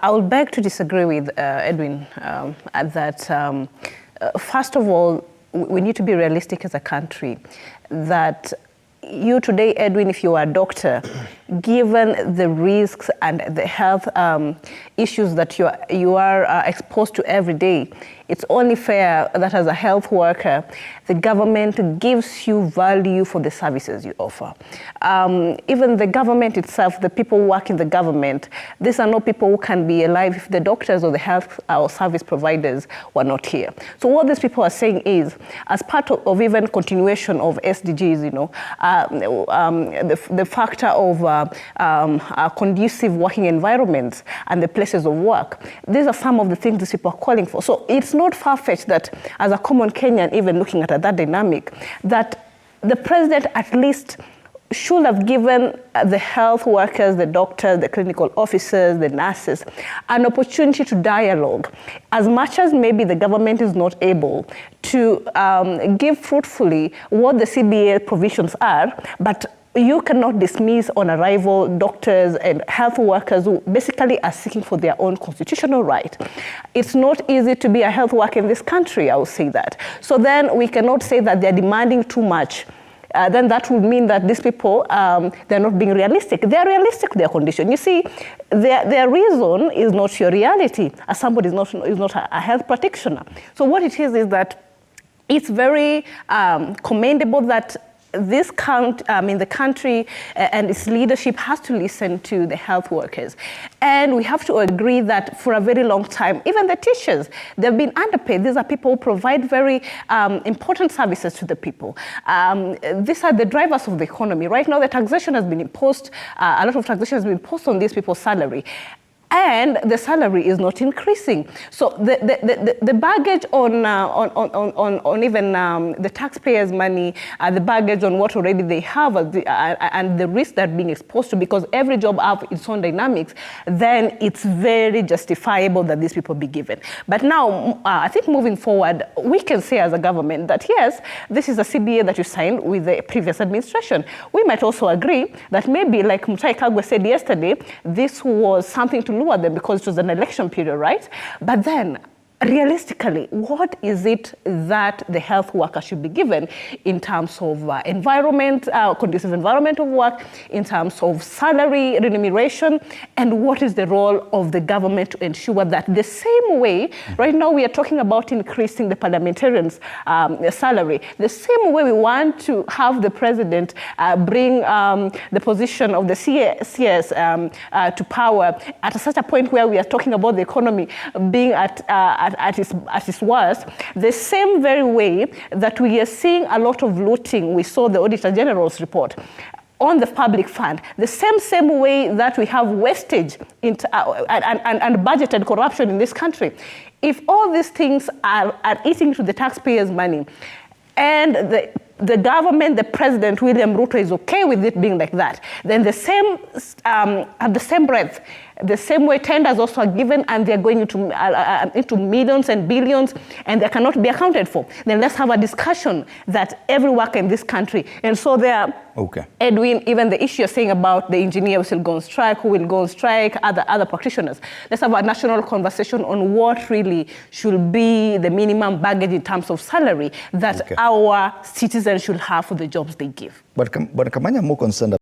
I will beg to disagree with Edwin that, first of all, we need to be realistic as a country that you today, Edwin, if you are a doctor, given the risks and the health issues that you are exposed to every day, it's only fair that as a health worker, the government gives you value for the services you offer. Even the government itself, the people who work in the government, these are not people who can be alive if the doctors or the health or service providers were not here. So what these people are saying is, as part of even continuation of SDGs, you know, the factor of conducive working environments and the places of work, these are some of the things these people are calling for. So it's not far-fetched that as a common Kenyan, even looking at that dynamic, that the president at least should have given the health workers, the doctors, the clinical officers, the nurses, an opportunity to dialogue. As much as maybe the government is not able to give fruitfully what the CBA provisions are, but you cannot dismiss on arrival doctors and health workers who basically are seeking for their own constitutional right. It's not easy to be a health worker in this country, I will say that. So then we cannot say that they're demanding too much. Then that would mean that these people, they're not being realistic. They're realistic with their condition. You see, their reason is not your reality, as somebody is not a health practitioner. So what it is that it's very commendable that the country and its leadership has to listen to the health workers. And we have to agree that for a very long time, even the teachers, they've been underpaid. These are people who provide very important services to the people. These are the drivers of the economy. Right now, the taxation has been imposed, a lot of taxation has been imposed on these people's salary. And the salary is not increasing. So the baggage on even the taxpayers' money, the baggage on what already they have, and the risk they're being exposed to, because every job has its own dynamics, then it's very justifiable that these people be given. But now, I think moving forward, we can say as a government that yes, this is a CBA that you signed with the previous administration. We might also agree that maybe, like Mutahi Kagwe said yesterday, this was something to at them because it was an election period, right? But then, realistically, what is it that the health worker should be given in terms of environment, conducive environment of work, in terms of salary, remuneration, and what is the role of the government to ensure that the same way, right now we are talking about increasing the parliamentarians' salary, the same way we want to have the president bring the position of the CS to power at such a point where we are talking about the economy being at its worst, the same very way that we are seeing a lot of looting, we saw the Auditor General's report, on the public fund, the same way that we have wastage and budgeted corruption in this country. If all these things are eating into the taxpayers' money, and the government, the president, William Ruto, is okay with it being like that, then the same, at the same breath, the same way tenders also are given and they're going into millions and billions and they cannot be accounted for. Then let's have a discussion that every worker in this country, and so there, okay. Edwin, even the issue you're saying about the engineers will go on strike, who will go on strike, other practitioners. Let's have a national conversation on what really should be the minimum baggage in terms of salary that our citizens should have for the jobs they give. But Kamanya, more concerned